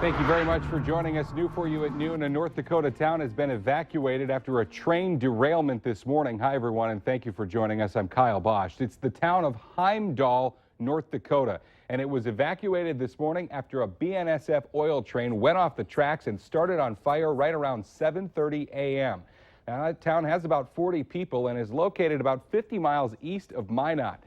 Thank you very much for joining us. New for you at noon, a North Dakota town has been evacuated after a train derailment this morning. Hi, everyone, and thank you for joining us. I'm Kyle Bosch. It's the town of Heimdall, North Dakota, and it was evacuated this morning after a BNSF oil train went off the tracks and started on fire right around 7:30 a.m. Now, that town has about 40 people and is located about 50 miles east of Minot.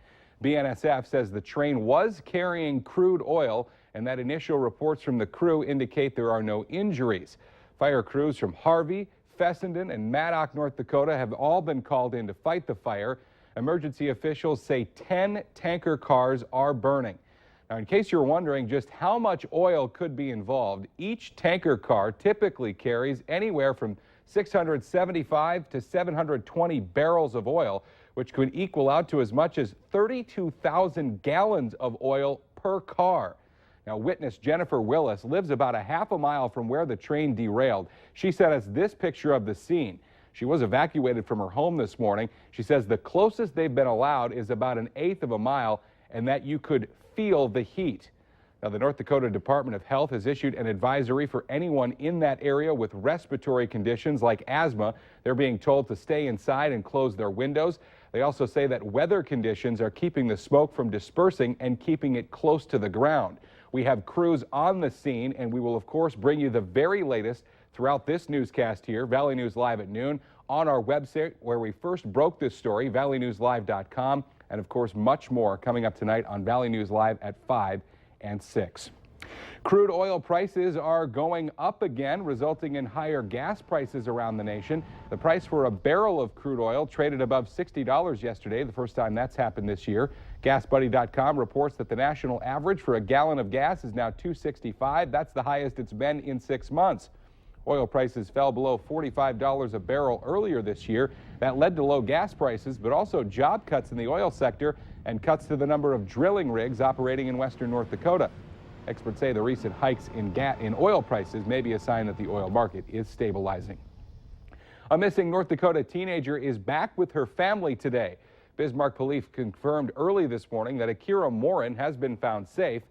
BNSF says the train was carrying crude oil and that initial reports from the crew indicate there are no injuries. Fire crews from Harvey, Fessenden, and Maddock, North Dakota have all been called in to fight the fire. Emergency officials say 10 tanker cars are burning. Now, in case you're wondering just how much oil could be involved, each tanker car typically carries anywhere from 675 to 720 barrels of oil, which could equal out to as much as 32,000 gallons of oil per car. Now, witness Jennifer Willis lives about a half a mile from where the train derailed. She sent us this picture of the scene. She was evacuated from her home this morning. She says the closest they've been allowed is about 1/8 of a mile and that you could feel the heat. Now, the North Dakota Department of Health has issued an advisory for anyone in that area with respiratory conditions like asthma. They're being told to stay inside and close their windows. They also say that weather conditions are keeping the smoke from dispersing and keeping it close to the ground. We have crews on the scene, and we will, of course, bring you the very latest throughout this newscast here, Valley News Live at noon, on our website where we first broke this story, valleynewslive.com, and, of course, much more coming up tonight on Valley News Live at 5 and 6. Crude oil prices are going up again, resulting in higher gas prices around the nation. The price for a barrel of crude oil traded above $60 yesterday, the first time that's happened this year. GasBuddy.com reports that the national average for a gallon of gas is now $2.65. That's the highest it's been in 6 months. Oil prices fell below $45 a barrel earlier this year. That led to low gas prices, but also job cuts in the oil sector and cuts to the number of drilling rigs operating in western North Dakota. Experts say the recent hikes in oil prices may be a sign that the oil market is stabilizing. A missing North Dakota teenager is back with her family today. Bismarck police confirmed early this morning that Akira Morin has been found safe.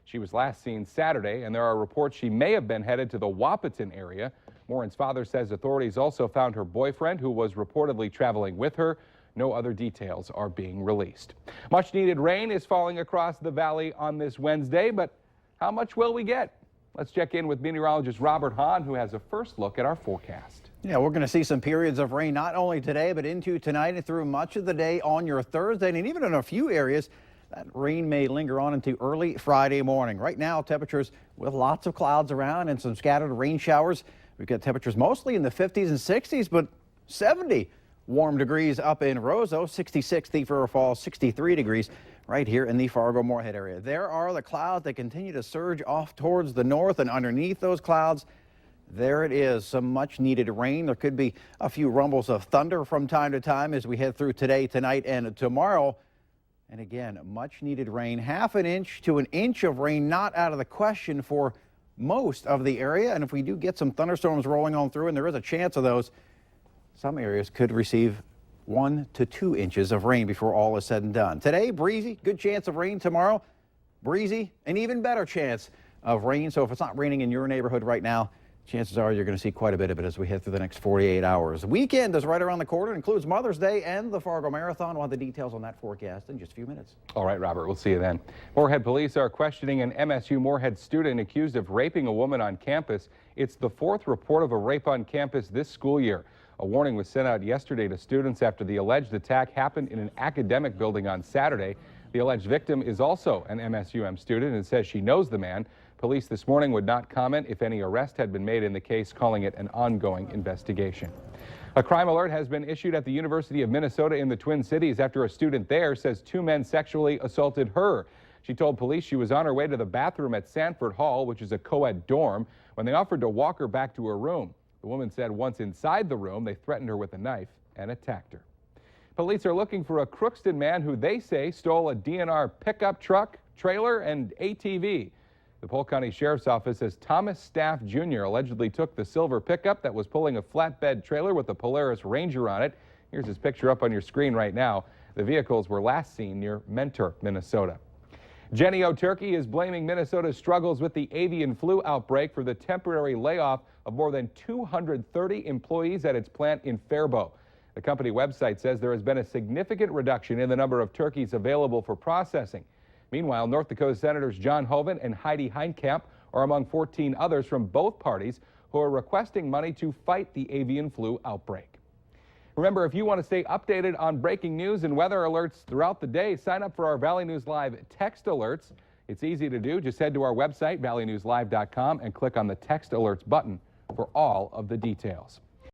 She was last seen Saturday, and there are reports she may have been headed to the Wahpeton area. Morin's father says authorities also found her boyfriend, who was reportedly traveling with her. No other details are being released. Much needed rain is falling across the valley on this Wednesday, but how much will we get? Let's check in with meteorologist Robert Hahn, who has a first look at our forecast. Yeah, we're going to see some periods of rain not only today, but into tonight and through much of the day on your Thursday. And even in a few areas, that rain may linger on into early Friday morning. Right now, temperatures with lots of clouds around and some scattered rain showers. We've got temperatures mostly in the 50s and 60s, but 70 warm degrees up in Roseau, 66 Thief River Falls, 63 degrees right here in the Fargo-Moorhead area. There are the clouds that continue to surge off towards the north, and underneath those clouds, there it is, some much needed rain. There could be a few rumbles of thunder from time to time as we head through today, tonight, and tomorrow. And again, much needed rain, half an inch to an inch of rain, not out of the question for most of the area. And if we do get some thunderstorms rolling on through, and there is a chance of those, some areas could receive 1 to 2 inches of rain before all is said and done. Today, breezy, good chance of rain. Tomorrow, breezy, an even better chance of rain. So if it's not raining in your neighborhood right now, chances are you're going to see quite a bit of it as we head through the next 48 hours. The weekend is right around the corner. It includes Mother's Day and the Fargo Marathon. We'll have the details on that forecast in just a few minutes. All right, Robert, we'll see you then. Moorhead police are questioning an MSU Moorhead student accused of raping a woman on campus. It's the 4th report of a rape on campus this school year. A warning was sent out yesterday to students after the alleged attack happened in an academic building on Saturday. The alleged victim is also an MSUM student and says she knows the man. Police this morning would not comment if any arrest had been made in the case, calling it an ongoing investigation. A crime alert has been issued at the University of Minnesota in the Twin Cities after a student there says 2 men sexually assaulted her. She told police she was on her way to the bathroom at Sanford Hall, which is a co-ed dorm, when they offered to walk her back to her room. The woman said once inside the room, they threatened her with a knife and attacked her. Police are looking for a Crookston man who they say stole a DNR pickup truck, trailer, and ATV. The Polk County Sheriff's Office says Thomas Staff Jr. allegedly took the silver pickup that was pulling a flatbed trailer with a Polaris Ranger on it. Here's his picture up on your screen right now. The vehicles were last seen near Mentor, Minnesota. Jennie-O Turkey is blaming Minnesota's struggles with the avian flu outbreak for the temporary layoff of more than 230 employees at its plant in Faribault. The company website says there has been a significant reduction in the number of turkeys available for processing. Meanwhile, North Dakota Senators John Hoeven and Heidi Heitkamp are among 14 others from both parties who are requesting money to fight the avian flu outbreak. Remember, if you want to stay updated on breaking news and weather alerts throughout the day, sign up for our Valley News Live text alerts. It's easy to do. Just head to our website, valleynewslive.com, and click on the text alerts button for all of the details.